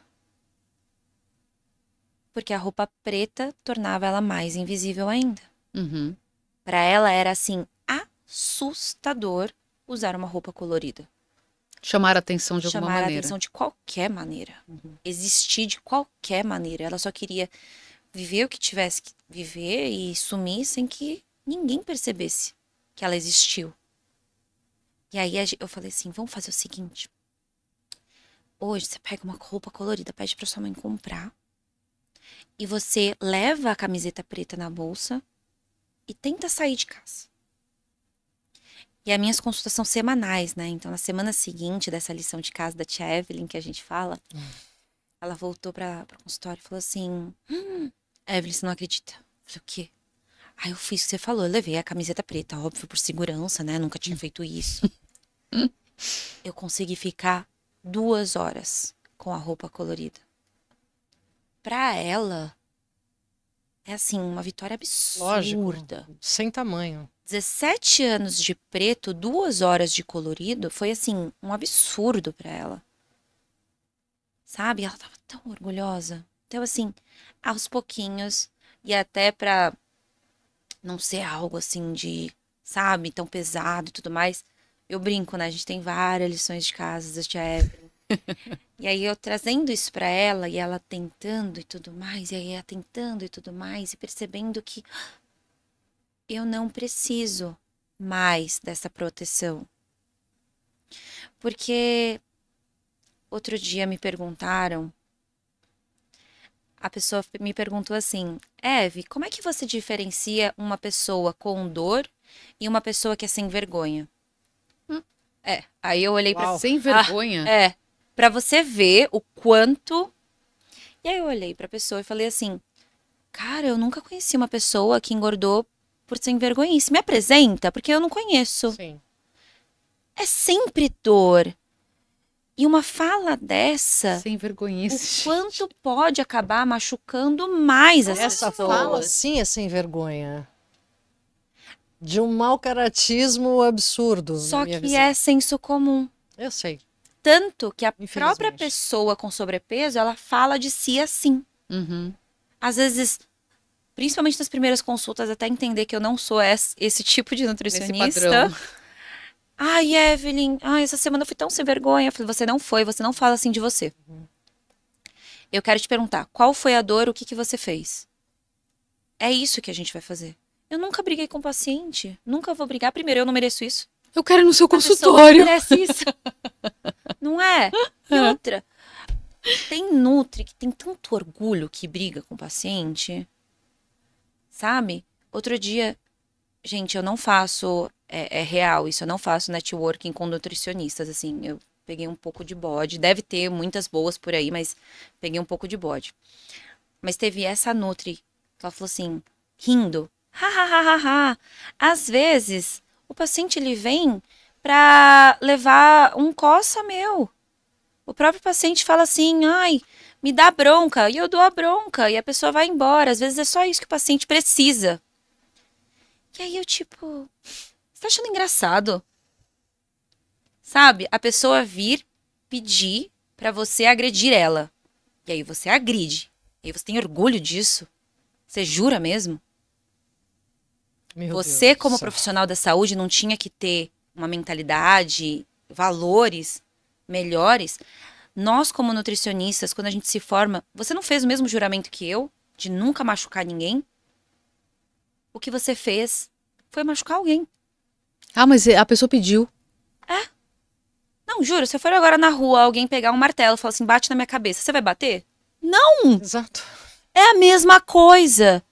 Porque a roupa preta tornava ela mais invisível ainda. Para ela era assim, assustador usar uma roupa colorida. Chamar a atenção de alguma Chamar a maneira. atenção de qualquer maneira. Existir de qualquer maneira. Ela só queria viver o que tivesse que viver e sumir sem que ninguém percebesse que ela existiu. E aí eu falei assim, vamos fazer o seguinte. Hoje você pega uma roupa colorida, pede pra sua mãe comprar. E você leva a camiseta preta na bolsa e tenta sair de casa. E as minhas consultas são semanais, né? Então, na semana seguinte dessa lição de casa da tia Evelyn, que a gente fala, ela voltou pra consultório e falou assim, Evelyn, você não acredita? Eu falei, o quê? Aí eu fiz o que você falou, eu levei a camiseta preta, óbvio, por segurança, né? Nunca tinha feito isso. Eu consegui ficar 2 horas com a roupa colorida. Pra ela, é assim, uma vitória absurda. Lógico. Sem tamanho. 17 anos de preto, 2 horas de colorido, foi assim, um absurdo pra ela. Sabe? Ela tava tão orgulhosa. Então, assim, aos pouquinhos, e até pra não ser algo assim de, sabe, tão pesado e tudo mais, eu brinco, né? A gente tem várias lições de casa da tia Evelyn. E aí eu trazendo isso pra ela, e ela tentando e tudo mais, e aí ela tentando e tudo mais, e percebendo que eu não preciso mais dessa proteção. Porque outro dia me perguntaram, a pessoa me perguntou assim, Eve, como é que você diferencia uma pessoa com dor e uma pessoa que é sem vergonha? Aí eu olhei pra... Uau. Sem vergonha? Pra você ver o quanto... E aí eu olhei pra pessoa e falei assim, cara, eu nunca conheci uma pessoa que engordou por sem vergonhice. Me apresenta, porque eu não conheço. Sim. É sempre dor. E uma fala dessa, Sem o vergonhice. quanto pode acabar machucando mais as Essa pessoas. fala, sim, é sem vergonha. De um mau caratismo absurdo, Só na minha que visão. é senso comum. Eu sei. Tanto que a Infelizmente. própria pessoa com sobrepeso, ela fala de si assim. Uhum. Às vezes, principalmente nas primeiras consultas, até entender que eu não sou esse tipo de Nesse nutricionista. padrão. Ai, Evelyn, essa semana eu fui tão sem vergonha. Eu falei, você não foi, você não fala assim de você. Eu quero te perguntar, qual foi a dor, o que você fez? É isso que a gente vai fazer. Eu nunca briguei com o paciente, nunca vou brigar. Primeiro, eu não mereço isso. Eu quero ir no seu A pessoa consultório. não merece isso. Não é? E outra, tem nutri que tem tanto orgulho que briga com o paciente, sabe? Outro dia, gente, eu não faço, é real isso, eu não faço networking com nutricionistas, assim, eu peguei um pouco de bode, deve ter muitas boas por aí, mas peguei um pouco de bode. Mas teve essa nutri, que ela falou assim, rindo, ha, ha, ha, ha, ha. Às vezes, o paciente, ele vem pra levar um coça meu. O próprio paciente fala assim, ai, me dá bronca, e eu dou a bronca, e a pessoa vai embora. Às vezes é só isso que o paciente precisa. E aí eu, tipo, você tá achando engraçado? Sabe? A pessoa vir pedir pra você agredir ela. E aí você agride. E aí você tem orgulho disso? Você jura mesmo? Meu Você, Deus do como céu. profissional da saúde, não tinha que ter uma mentalidade, valores melhores? Nós, como nutricionistas, quando a gente se forma, você não fez o mesmo juramento que eu, de nunca machucar ninguém? O que você fez foi machucar alguém. Ah, mas a pessoa pediu. Não, juro, se eu for agora na rua, alguém pegar um martelo e falar assim, bate na minha cabeça, você vai bater? Não! Exato. É a mesma coisa.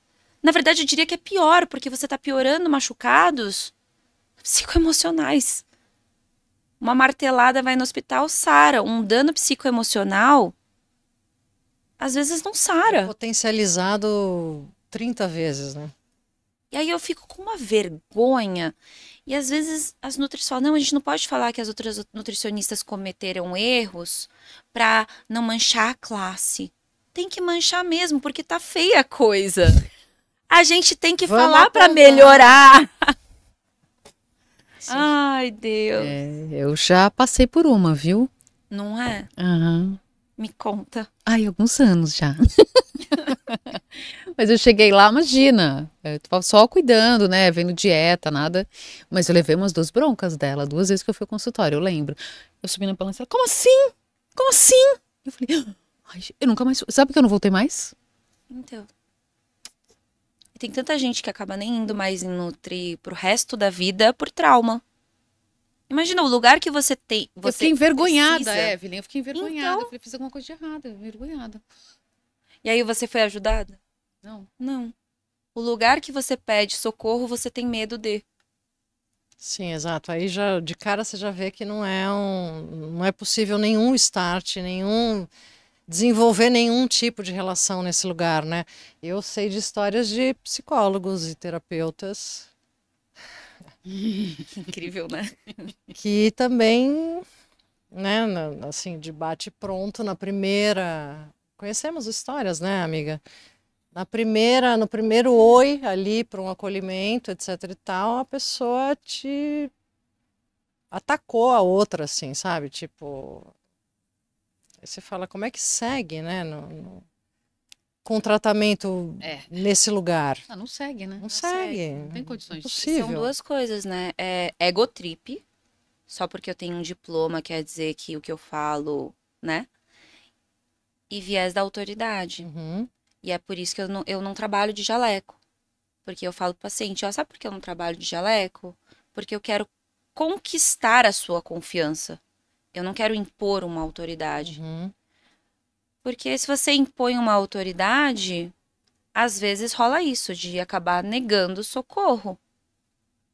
Na verdade, eu diria que é pior, porque você tá piorando machucados psicoemocionais. Uma martelada vai no hospital, sara. Um dano psicoemocional, às vezes não sara. Potencializado 30 vezes, né? E aí eu fico com uma vergonha. E às vezes as nutricionistas falam, não, a gente não pode falar que as outras nutricionistas cometeram erros pra não manchar a classe. Tem que manchar mesmo, porque tá feia a coisa. A gente tem que Vamos falar pra apontar. melhorar. Sim. Ai, Deus. Eu já passei por uma, viu? Não é? Aham. Me conta. Ai, alguns anos já. Mas eu cheguei lá, imagina, eu tava só cuidando, né, vendo dieta, nada. Mas eu levei umas 2 broncas dela, 2 vezes que eu fui ao consultório, eu lembro. Eu subi na balança, ela, como assim? Como assim? Eu falei, ai, eu nunca mais, sabe que eu não voltei mais? Então. E tem tanta gente que acaba nem indo mais em Nutri pro resto da vida por trauma. Imagina o lugar que você tem. Eu Você fiquei envergonhada, precisa. Evelyn, eu fiquei envergonhada. Então. Eu falei, fiz alguma coisa de errada, envergonhada. E aí você foi ajudada? Não. Não. O lugar que você pede socorro, você tem medo de. Sim, exato. Aí já de cara você já vê que não é possível nenhum start, desenvolver nenhum tipo de relação nesse lugar, né? Eu sei de histórias de psicólogos e terapeutas Incrível, né? que também, né, assim, de bate pronto na primeira. Conhecemos histórias, né, amiga? no primeiro oi ali para um acolhimento, etc e tal, a pessoa te atacou a outra, assim, sabe? Tipo, aí você fala, como é que segue, né? Com tratamento nesse lugar? Não segue, né? Não segue. Não tem condições. Impossível. São duas coisas, né? É egotrip, só porque eu tenho um diploma quer dizer que o que eu falo, né? E viés da autoridade. Uhum. E é por isso que eu não trabalho de jaleco. Porque eu falo pro paciente, ó, sabe por que eu não trabalho de jaleco? Porque eu quero conquistar a sua confiança. Eu não quero impor uma autoridade. Uhum. Porque se você impõe uma autoridade, às vezes rola isso, de acabar negando socorro.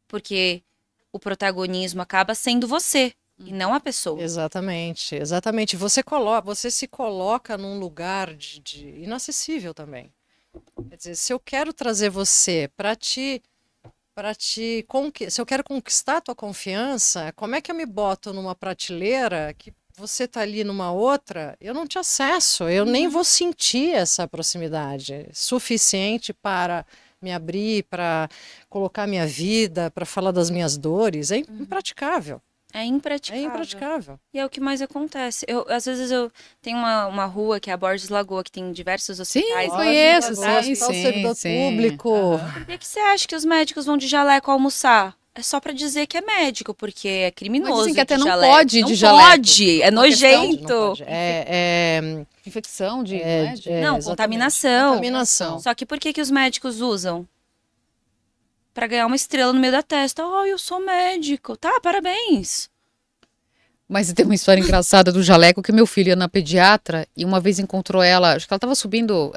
Porque o protagonismo acaba sendo você, e não a pessoa. Exatamente, exatamente. Você se coloca num lugar de inacessível também. Quer dizer, se eu quero trazer você se eu quero conquistar a tua confiança, como é que eu me boto numa prateleira que você tá ali numa outra, eu não te acesso, eu nem vou sentir essa proximidade suficiente para me abrir, para colocar minha vida, para falar das minhas dores. É impraticável. É É impraticável. impraticável. E é o que mais acontece. Às vezes eu tenho uma rua que é a Borges Lagoa, que tem diversos hospitais. Sim, conheço, sim, sim, servidor sim. público. Por que você acha que os médicos vão de jaleco almoçar? É só pra dizer que é médico, porque é criminoso. Mas dizem que ir até de não jaleco. pode ir de Não jaleco. pode, é Não nojento. pode. Infecção de, É, não é? é, Não, exatamente. contaminação. Contaminação. Só que por que os médicos usam? Pra ganhar uma estrela no meio da testa. Oh, eu sou médico. Tá, parabéns. Mas tem uma história engraçada do jaleco que meu filho ia na pediatra e uma vez encontrou ela, acho que ela estava subindo,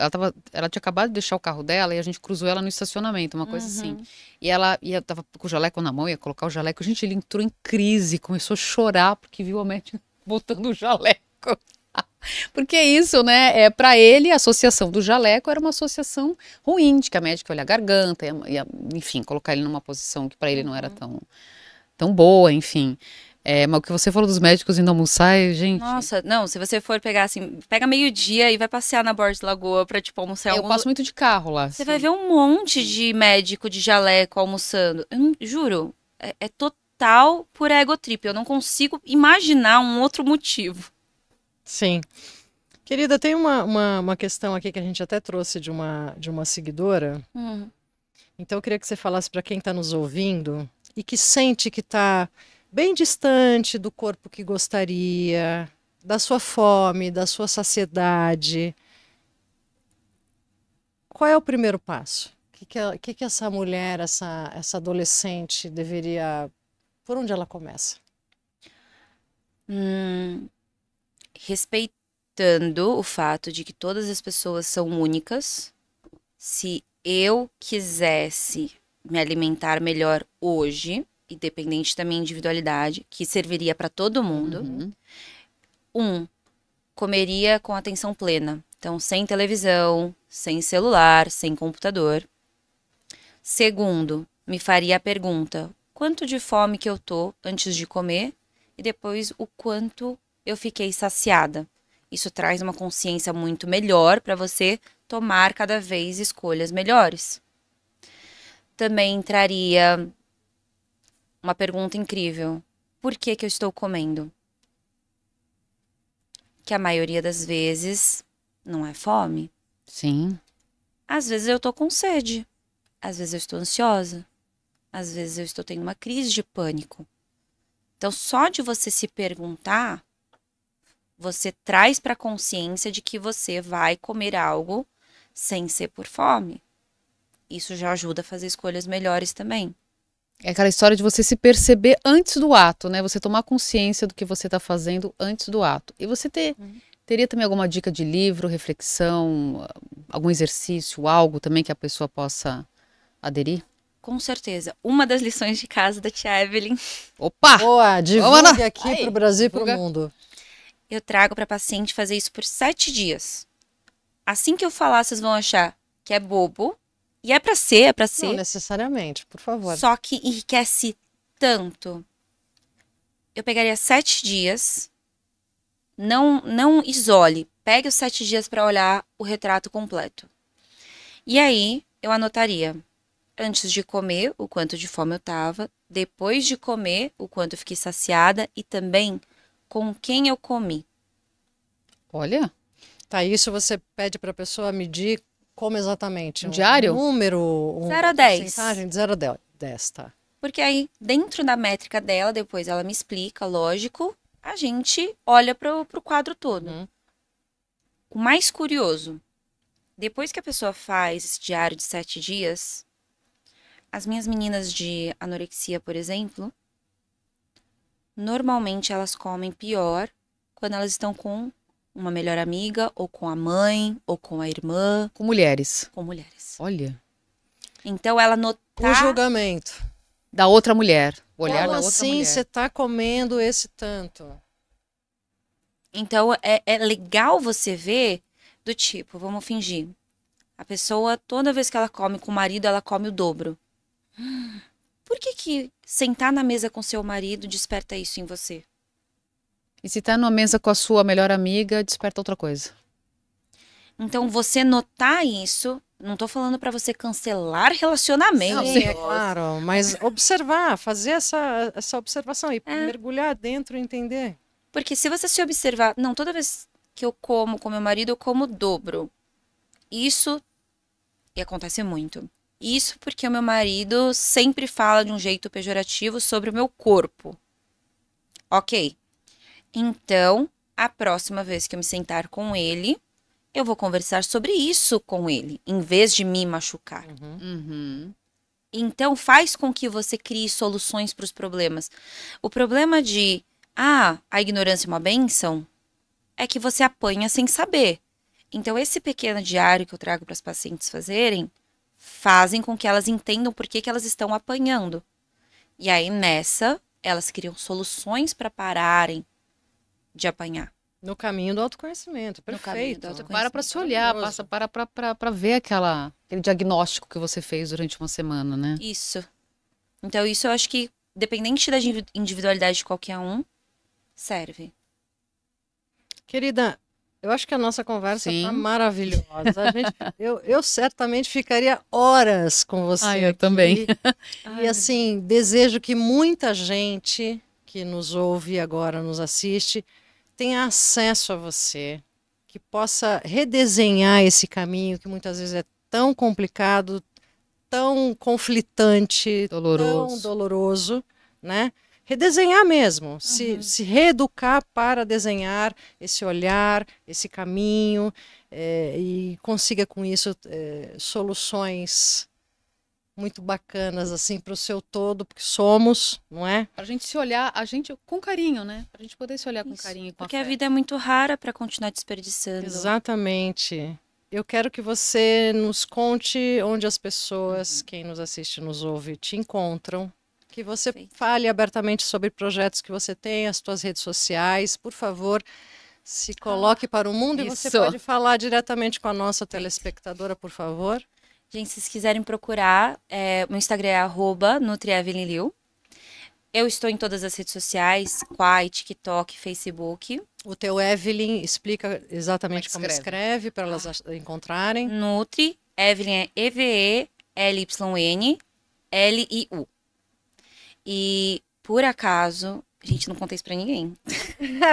ela tinha acabado de deixar o carro dela e a gente cruzou ela no estacionamento, uma coisa assim. E ela tava com o jaleco na mão, ia colocar o jaleco. Gente, ele entrou em crise, começou a chorar porque viu a médica botando o jaleco. Porque isso, né, para ele a associação do jaleco era uma associação ruim, de que a médica ia olhar a garganta, enfim, colocar ele numa posição que para ele não era tão boa, enfim. Mas o que você falou dos médicos indo almoçar, gente... Nossa, não, se você for pegar assim, pega meio-dia e vai passear na Borges Lagoa pra, tipo, almoçar em Eu algum passo muito de carro lá. Você vai ver um monte de médico de jaleco almoçando. Eu não, juro, é total por egotrip. Eu não consigo imaginar um outro motivo. Sim. Querida, tem uma questão aqui que a gente até trouxe de uma seguidora. Então eu queria que você falasse para quem está nos ouvindo e que sente que está bem distante do corpo que gostaria, da sua fome, da sua saciedade. Qual é o primeiro passo? O que essa mulher, essa adolescente deveria... Por onde ela começa? Respeitando o fato de que todas as pessoas são únicas. Se eu quisesse me alimentar melhor hoje, independente da minha individualidade, que serviria para todo mundo, comeria com atenção plena. Então, sem televisão, sem celular, sem computador. Segundo, me faria a pergunta: quanto de fome que eu tô antes de comer? E depois, o quanto eu fiquei saciada. Isso traz uma consciência muito melhor para você tomar cada vez escolhas melhores. Também entraria uma pergunta incrível: por que eu estou comendo? Que a maioria das vezes não é fome. Sim. Às vezes eu tô com sede. Às vezes eu estou ansiosa. Às vezes eu estou tendo uma crise de pânico. Então, só de você se perguntar, você traz para a consciência de que você vai comer algo sem ser por fome. Isso já ajuda a fazer escolhas melhores também. É aquela história de você se perceber antes do ato, né? Você tomar consciência do que você está fazendo antes do ato. E você teria também alguma dica de livro, reflexão, algum exercício, algo também que a pessoa possa aderir? Com certeza. Uma das lições de casa da tia Evelyn. Opa! Boa, divulgue aqui para o Brasil e para o mundo. Eu trago para paciente fazer isso por 7 dias. Assim que eu falar, vocês vão achar que é bobo. E é pra ser, é pra ser. Não necessariamente, por favor. Só que enriquece tanto. Eu pegaria 7 dias. Não isole. Pegue os 7 dias para olhar o retrato completo. E aí, eu anotaria, antes de comer, o quanto de fome eu tava, depois de comer, o quanto eu fiquei saciada e também com quem eu comi. Olha, Tá, isso você pede para a pessoa medir como exatamente? Um diário? Número, 0 a 10. porcentagem de 0 a 10, tá. Porque aí, dentro da métrica dela, depois ela me explica, lógico, a gente olha pro quadro todo. Uhum. O mais curioso, depois que a pessoa faz esse diário de 7 dias, as minhas meninas de anorexia, por exemplo, normalmente elas comem pior quando elas estão com uma melhor amiga, ou com a mãe, ou com a irmã, com mulheres. com mulheres. Olha. Então ela O notar... julgamento. Da outra mulher. O olhar Como da outra assim mulher. você tá comendo esse tanto? Então é legal você ver do tipo, vamos fingir. A pessoa, toda vez que ela come com o marido, ela come o dobro. Por que sentar na mesa com seu marido desperta isso em você? E se tá numa mesa com a sua melhor amiga, desperta outra coisa. Então, você notar isso, não tô falando pra você cancelar relacionamento. Não, Sim, é claro, mas observar, fazer essa observação e mergulhar dentro e entender. Porque se você se observar, não, toda vez que eu como com meu marido, eu como o dobro. Isso, e acontece muito. Isso porque o meu marido sempre fala de um jeito pejorativo sobre o meu corpo. Ok. Então, a próxima vez que eu me sentar com ele, eu vou conversar sobre isso com ele, em vez de me machucar. Uhum. Então, faz com que você crie soluções para os problemas. O problema de, a ignorância é uma bênção, é que você apanha sem saber. Então, esse pequeno diário que eu trago para as pacientes fazem com que elas entendam por que elas estão apanhando. E aí, nessa, elas criam soluções para pararem de apanhar. No caminho do autoconhecimento, No caminho do perfeito. autoconhecimento. Para se olhar, Maravilhoso. para ver aquele diagnóstico que você fez durante uma semana, né? Isso. Então, isso eu acho que, dependente da individualidade de qualquer um, serve. Querida, eu acho que a nossa conversa Sim. está maravilhosa. Eu certamente ficaria horas com você Ah, eu aqui. também. E assim, desejo que muita gente que nos ouve agora, nos assiste, tenha acesso a você, que possa redesenhar esse caminho que muitas vezes é tão complicado, tão conflitante, tão Doloroso. doloroso, né? Redesenhar mesmo, se reeducar para desenhar esse olhar, esse caminho, e consiga com isso soluções muito bacanas assim para o seu todo, porque somos, não é? Pra gente se olhar, a gente com carinho, né? Pra gente poder se olhar com Isso. carinho e com Porque a afeto. vida é muito rara para continuar desperdiçando. Exatamente. Eu quero que você nos conte onde as pessoas, quem nos assiste, nos ouve, te encontram. Que você Perfeito. fale abertamente sobre projetos que você tem, as suas redes sociais. Por favor, se coloque para o mundo e você isso. pode falar diretamente com a nossa telespectadora, por favor. Gente, se vocês quiserem procurar, meu Instagram é @NutriEvelynLiu. Eu estou em todas as redes sociais, Quai, TikTok, Facebook. O teu Evelyn explica exatamente Como é como que escreve para elas encontrarem. Nutri, Evelyn é EVELYNLIU. E, por acaso, a gente não conta isso pra ninguém.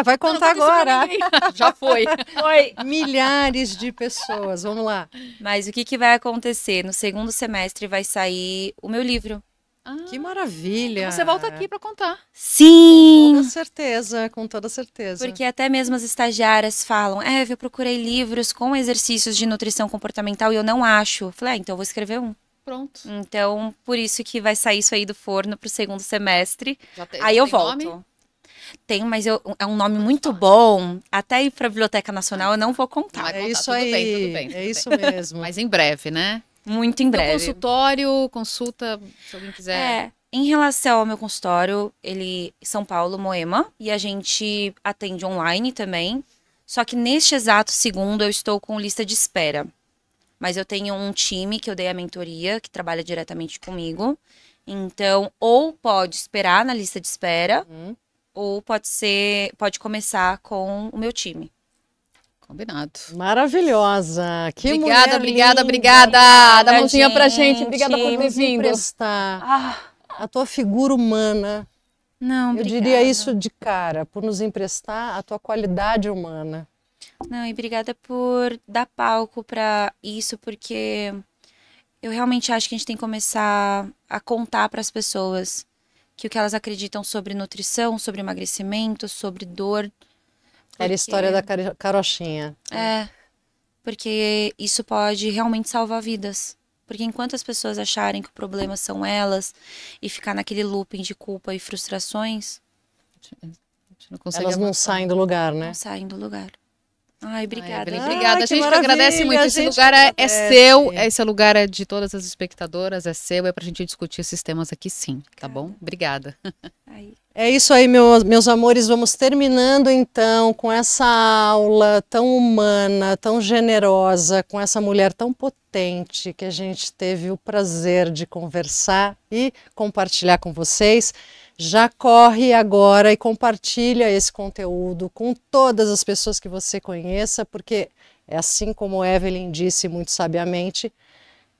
Vai contar agora. Já foi. Oi! Milhares de pessoas. Vamos lá. Mas o que vai acontecer? No segundo semestre vai sair o meu livro. Que maravilha. Você volta aqui pra contar. Sim! Com toda certeza, com toda certeza. Porque até mesmo as estagiárias falam, eu procurei livros com exercícios de nutrição comportamental e eu não acho. Eu falei, então eu vou escrever um. Pronto. Então, por isso que vai sair isso aí do forno pro segundo semestre. Já tem, Aí já eu tem volto. nome? Tem, mas é um nome muito bom. Até ir pra Biblioteca Nacional eu não vou contar. Vai É contar. isso Tudo aí. bem, tudo bem, tudo É bem. isso mesmo. Mas em breve, né? Muito em Então, breve. consultório, consulta, se alguém quiser. Em relação ao meu consultório, ele é São Paulo, Moema, e a gente atende online também. Só que neste exato segundo eu estou com lista de espera. Mas eu tenho um time que eu dei a mentoria, que trabalha diretamente comigo. Então, ou pode esperar na lista de espera, ou pode começar com o meu time. Combinado. Maravilhosa. Que Obrigada, mulher obrigada, linda. obrigada. Dá a mãozinha pra gente. gente. Obrigada por ter Nos vindo. emprestar a tua figura humana. Não, Eu obrigada. diria isso de cara, por nos emprestar a tua qualidade humana. Não, e obrigada por dar palco pra isso, porque eu realmente acho que a gente tem que começar a contar para as pessoas que o que elas acreditam sobre nutrição, sobre emagrecimento, sobre dor. Era a história da carochinha. É, porque isso pode realmente salvar vidas. Porque enquanto as pessoas acharem que o problema são elas e ficar naquele looping de culpa e frustrações, A gente não consegue Elas não avançar. saem do lugar, né? não saem do lugar. Ai, obrigada. Evelyn, obrigada. que A gente que maravilha, agradece muito. a Esse gente lugar que é agradece. seu, esse lugar é de todas as espectadoras, é seu, é pra gente discutir esses temas aqui sim, tá bom? Obrigada. Ai, É isso aí, meus amores. Vamos terminando então com essa aula tão humana, tão generosa, com essa mulher tão potente que a gente teve o prazer de conversar e compartilhar com vocês. Já corre agora e compartilha esse conteúdo com todas as pessoas que você conheça, porque é assim como Evelyn disse muito sabiamente,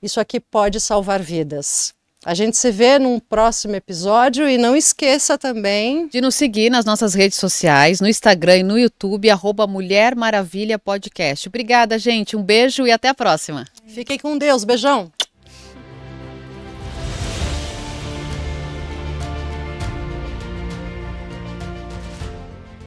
isso aqui pode salvar vidas. A gente se vê num próximo episódio e não esqueça também De nos seguir nas nossas redes sociais, no Instagram e no YouTube, @Mulher Maravilha Podcast. Obrigada, gente. Um beijo e até a próxima. Fiquem com Deus. Beijão.